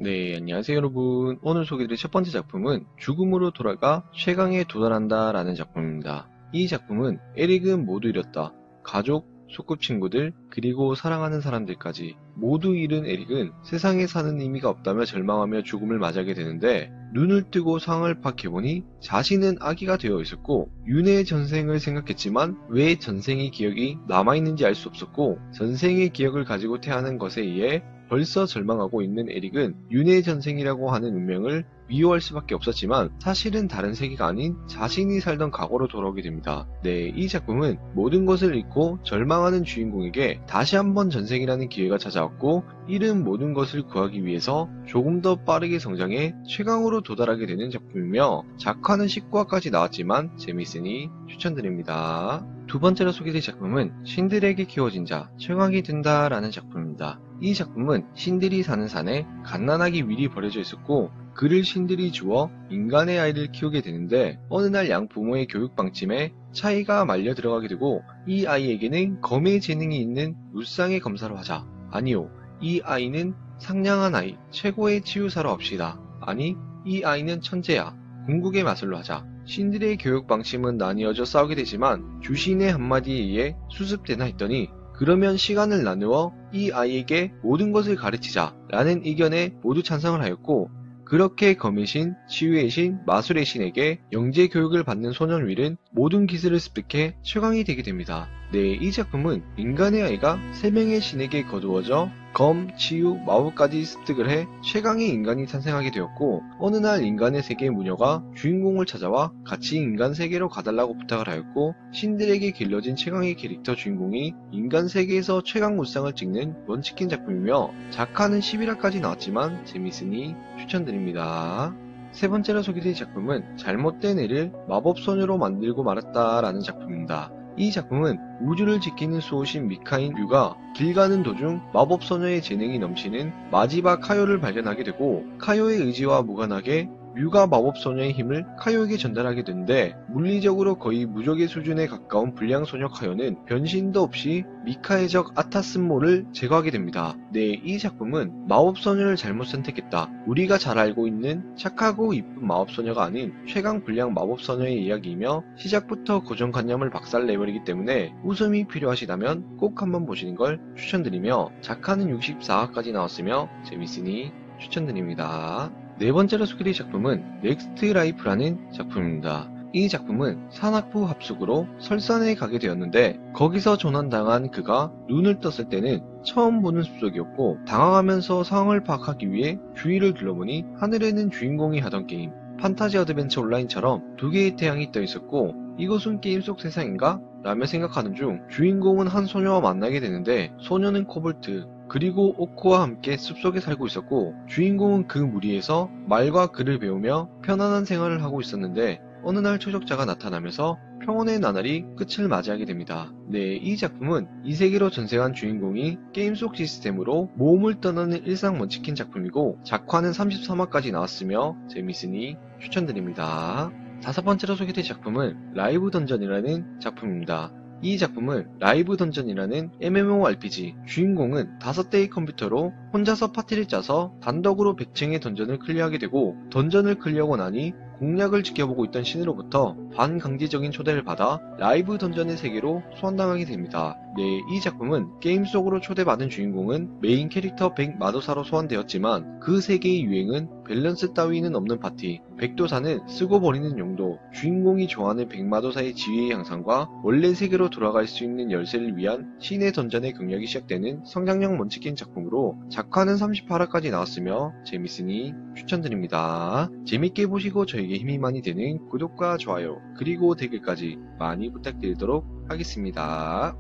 네, 안녕하세요 여러분. 오늘 소개드릴 첫 번째 작품은 죽음으로 돌아가 최강에 도달한다 라는 작품입니다. 이 작품은 에릭은 모두 잃었다. 가족, 소꿉친구들, 그리고 사랑하는 사람들까지 모두 잃은 에릭은 세상에 사는 의미가 없다며 절망하며 죽음을 맞이하게 되는데, 눈을 뜨고 상황을 파악해보니 자신은 아기가 되어 있었고 윤회의 전생을 생각했지만 왜 전생의 기억이 남아있는지 알 수 없었고, 전생의 기억을 가지고 태어난 것에 의해 벌써 절망하고 있는 에릭은 윤회의 전생이라고 하는 운명을 미워할 수밖에 없었지만 사실은 다른 세계가 아닌 자신이 살던 과거로 돌아오게 됩니다. 네, 이 작품은 모든 것을 잃고 절망하는 주인공에게 다시 한번 전생이라는 기회가 찾아왔고, 잃은 모든 것을 구하기 위해서 조금 더 빠르게 성장해 최강으로 도달하게 되는 작품이며, 작화는 19화까지 나왔지만 재밌으니 추천드립니다. 두 번째로 소개될 작품은 신들에게 키워진 자, 최강이 된다 라는 작품입니다. 이 작품은 신들이 사는 산에 갓난아기 윌이 버려져 있었고, 그를 신들이 주어 인간의 아이를 키우게 되는데, 어느 날 양 부모의 교육 방침에 차이가 말려 들어가게 되고, 이 아이에게는 검의 재능이 있는 무쌍의 검사로 하자. 아니요, 이 아이는 상냥한 아이, 최고의 치유사로 합시다. 아니, 이 아이는 천재야, 궁극의 마술로 하자. 신들의 교육 방침은 나뉘어져 싸우게 되지만 주신의 한마디에 의해 수습되나 했더니, 그러면 시간을 나누어 이 아이에게 모든 것을 가르치자 라는 의견에 모두 찬성을 하였고, 그렇게 검의 신, 치유의 신, 마술의 신에게 영재 교육을 받는 소년 윌은 모든 기술을 습득해 최강이 되게 됩니다. 네, 이 작품은 인간의 아이가 3명의 신에게 거두어져 검, 치유, 마법까지 습득을 해 최강의 인간이 탄생하게 되었고, 어느 날 인간의 세계의 무녀가 주인공을 찾아와 같이 인간 세계로 가달라고 부탁을 하였고, 신들에게 길러진 최강의 캐릭터 주인공이 인간 세계에서 최강 무쌍을 찍는 먼치킨 작품이며, 작화는 11화까지 나왔지만 재밌으니 추천드립니다. 세 번째로 소개될 작품은 잘못된 애를 마법소녀로 만들고 말았다 라는 작품입니다. 이 작품은 우주를 지키는 수호신 미카인 류가 길 가는 도중 마법소녀의 재능이 넘치는 마지바 카요를 발견하게 되고, 카요의 의지와 무관하게 류가 마법소녀의 힘을 카요에게 전달하게 되는데, 물리적으로 거의 무적의 수준에 가까운 불량소녀 카요는 변신도 없이 미카의 적 아타스모를 제거하게 됩니다. 네, 이 작품은 마법소녀를 잘못 선택했다, 우리가 잘 알고 있는 착하고 이쁜 마법소녀가 아닌 최강 불량 마법소녀의 이야기이며, 시작부터 고정관념을 박살내버리기 때문에 웃음이 필요하시다면 꼭 한번 보시는 걸 추천드리며, 작화는 64화까지 나왔으며 재밌으니 추천드립니다. 네 번째로 소개될 작품은 넥스트 라이프라는 작품입니다. 이 작품은 산악부 합숙으로 설산에 가게 되었는데, 거기서 조난당한 그가 눈을 떴을 때는 처음 보는 숲속이었고, 당황하면서 상황을 파악하기 위해 주위를 둘러보니 하늘에는 주인공이 하던 게임 판타지 어드벤처 온라인처럼 2개의 태양이 떠 있었고, 이것은 게임 속 세상인가? 라며 생각하는 중 주인공은 한 소녀와 만나게 되는데, 소녀는 코볼트 그리고 오코와 함께 숲속에 살고 있었고, 주인공은 그 무리에서 말과 글을 배우며 편안한 생활을 하고 있었는데, 어느 날 초적자가 나타나면서 평온의 나날이 끝을 맞이하게 됩니다. 네, 이 작품은 이 세계로 전생한 주인공이 게임 속 시스템으로 모험을 떠나는 일상 먼치킨 작품이고, 작화는 33화까지 나왔으며 재밌으니 추천드립니다. 다섯 번째로 소개될 작품은 라이브 던전이라는 작품입니다. 이 작품은 라이브 던전이라는 MMORPG, 주인공은 5대의 컴퓨터로 혼자서 파티를 짜서 단독으로 100층의 던전을 클리어하게 되고, 던전을 클리어하고 나니 공략을 지켜보고 있던 신으로부터 반강제적인 초대를 받아 라이브 던전의 세계로 소환당하게 됩니다. 네, 이 작품은 게임 속으로 초대받은 주인공은 메인 캐릭터 백마도사로 소환되었지만, 그 세계의 유행은 밸런스 따위는 없는 파티, 백도사는 쓰고 버리는 용도, 주인공이 좋아하는 백마도사의 지위의 향상과 원래 세계로 돌아갈 수 있는 열쇠를 위한 신의 던전의 경력이 시작되는 성장형 먼치킨 작품으로, 작화는 38화까지 나왔으며 재밌으니 추천드립니다. 재밌게 보시고 저에게 힘이 많이 되는 구독과 좋아요 그리고 댓글까지 많이 부탁드리도록 하겠습니다.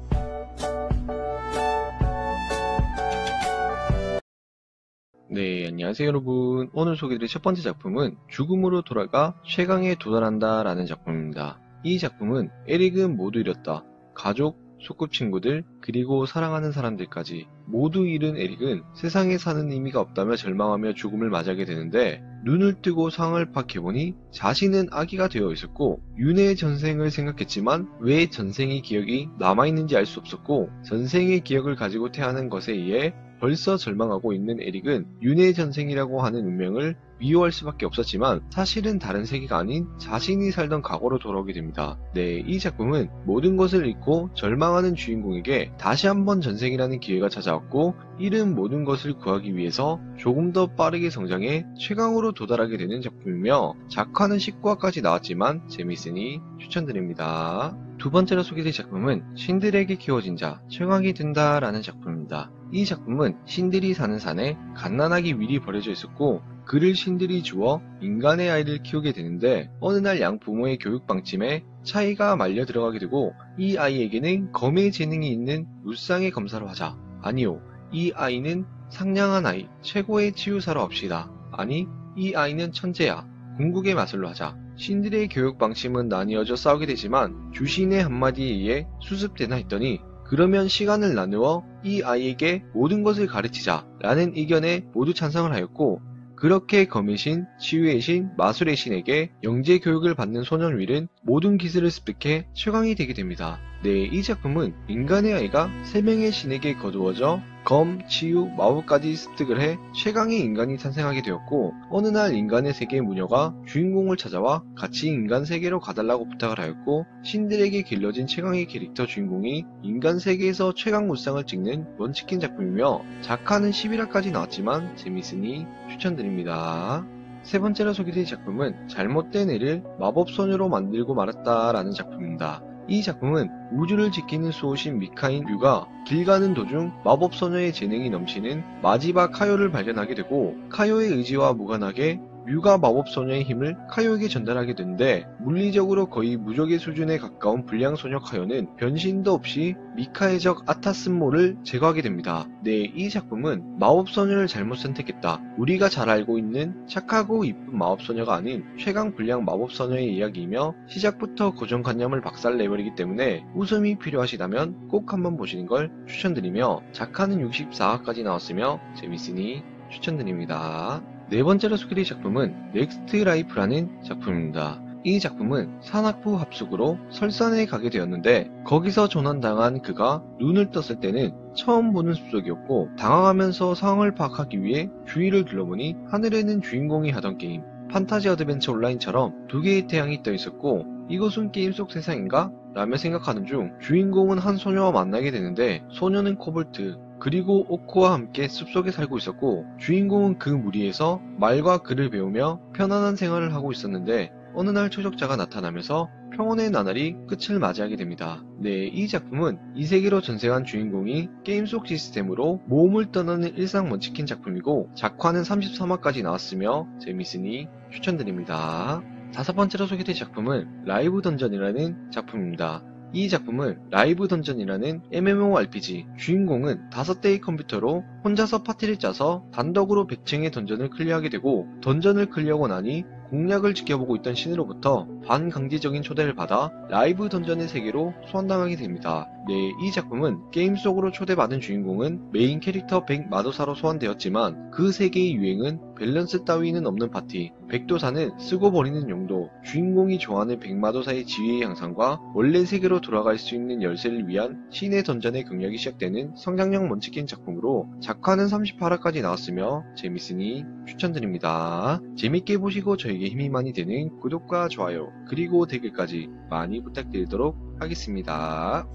네, 안녕하세요 여러분. 오늘 소개드릴 첫 번째 작품은 죽음으로 돌아가 최강에 도달한다 라는 작품입니다. 이 작품은 에릭은 모두 잃었다. 가족, 소꿉친구들, 그리고 사랑하는 사람들까지 모두 잃은 에릭은 세상에 사는 의미가 없다며 절망하며 죽음을 맞이하게 되는데, 눈을 뜨고 상황을 파악해보니 자신은 아기가 되어 있었고, 윤회의 전생을 생각했지만 왜 전생의 기억이 남아있는지 알 수 없었고, 전생의 기억을 가지고 태어난 것에 의해 벌써 절망하고 있는 에릭은 윤회 전생이라고 하는 운명을 미워할 수밖에 없었지만 사실은 다른 세계가 아닌 자신이 살던 과거로 돌아오게 됩니다. 네, 이 작품은 모든 것을 잃고 절망하는 주인공에게 다시 한번 전생이라는 기회가 찾아왔고 잃은 모든 것을 구하기 위해서 조금 더 빠르게 성장해 최강으로 도달하게 되는 작품이며 작화는 19화까지 나왔지만 재밌으니 추천드립니다. 두 번째로 소개될 작품은 신들에게 키워진 자, 최강이 된다 라는 작품입니다. 이 작품은 신들이 사는 산에 갓난아기 윌이 버려져 있었고 그를 신들이 주어 인간의 아이를 키우게 되는데 어느 날 양 부모의 교육 방침에 차이가 말려 들어가게 되고 이 아이에게는 검의 재능이 있는 무쌍의 검사로 하자. 아니요, 이 아이는 상냥한 아이, 최고의 치유사로 합시다. 아니, 이 아이는 천재야. 궁극의 마술로 하자. 신들의 교육 방침은 나뉘어져 싸우게 되지만 주신의 한마디에 의해 수습되나 했더니 그러면 시간을 나누어 이 아이에게 모든 것을 가르치자 라는 의견에 모두 찬성을 하였고 그렇게 검의 신, 치유의 신, 마술의 신에게 영재 교육을 받는 소년 윌은 모든 기술을 습득해 최강이 되게 됩니다. 네, 이 작품은 인간의 아이가 3명의 신에게 거두어져 검, 치유, 마법까지 습득을 해 최강의 인간이 탄생하게 되었고 어느 날 인간의 세계의 무녀가 주인공을 찾아와 같이 인간 세계로 가달라고 부탁을 하였고 신들에게 길러진 최강의 캐릭터 주인공이 인간 세계에서 최강 무쌍을 찍는 먼치킨 작품이며 작화는 11화까지 나왔지만 재밌으니 추천드립니다. 세 번째로 소개될 작품은 잘못된 애를 마법소녀로 만들고 말았다라는 작품입니다. 이 작품은 우주를 지키는 수호신 미카인 류가 길 가는 도중 마법소녀의 재능이 넘치는 마지바 카요를 발견하게 되고 카요의 의지와 무관하게 류가 마법소녀의 힘을 카요에게 전달하게 되는데 물리적으로 거의 무적의 수준에 가까운 불량소녀 카요는 변신도 없이 미카의 적 아타스모를 제거하게 됩니다. 네, 이 작품은 마법소녀를 잘못 선택했다. 우리가 잘 알고 있는 착하고 이쁜 마법소녀가 아닌 최강 불량 마법소녀의 이야기이며 시작부터 고정관념을 박살내버리기 때문에 웃음이 필요하시다면 꼭 한번 보시는 걸 추천드리며 작화는 64화까지 나왔으며 재밌으니 추천드립니다. 네 번째로 소개될 작품은 넥스트 라이프라는 작품입니다. 이 작품은 산악부 합숙으로 설산에 가게 되었는데 거기서 조난당한 그가 눈을 떴을 때는 처음 보는 숲속이었고 당황하면서 상황을 파악하기 위해 주위를 둘러보니 하늘에는 주인공이 하던 게임 판타지 어드벤처 온라인처럼 두 개의 태양이 떠 있었고 이것은 게임 속 세상인가? 라며 생각하는 중 주인공은 한 소녀와 만나게 되는데 소녀는 코볼트 그리고 오코와 함께 숲속에 살고 있었고 주인공은 그 무리에서 말과 글을 배우며 편안한 생활을 하고 있었는데 어느 날 초적자가 나타나면서 평온의 나날이 끝을 맞이하게 됩니다. 네, 이 작품은 이 세계로 전생한 주인공이 게임 속 시스템으로 모험을 떠나는 일상 먼치킨 작품이고 작화는 33화까지 나왔으며 재밌으니 추천드립니다. 다섯 번째로 소개될 작품은 라이브 던전이라는 작품입니다. 이 작품은 라이브 던전이라는 MMORPG 주인공은 5대의 컴퓨터로 혼자서 파티를 짜서 단독으로 100층의 던전을 클리어하게 되고 던전을 클리어하고 나니 공략을 지켜보고 있던 신으로부터 반강제적인 초대를 받아 라이브 던전의 세계로 소환당하게 됩니다. 네, 이 작품은 게임 속으로 초대받은 주인공은 메인 캐릭터 백마도사로 소환되었지만 그 세계의 유행은 밸런스 따위는 없는 파티, 백도사는 쓰고 버리는 용도, 주인공이 좋아하는 백마도사의 지위의 향상과 원래 세계로 돌아갈 수 있는 열쇠를 위한 신의 던전의 경력이 시작되는 성장형 먼치킨 작품으로 작화는 38화까지 나왔으며 재밌으니 추천드립니다. 재밌게 보시고 저에게 힘이 많이 되는 구독과 좋아요 그리고 댓글까지 많이 부탁드리도록 하겠습니다.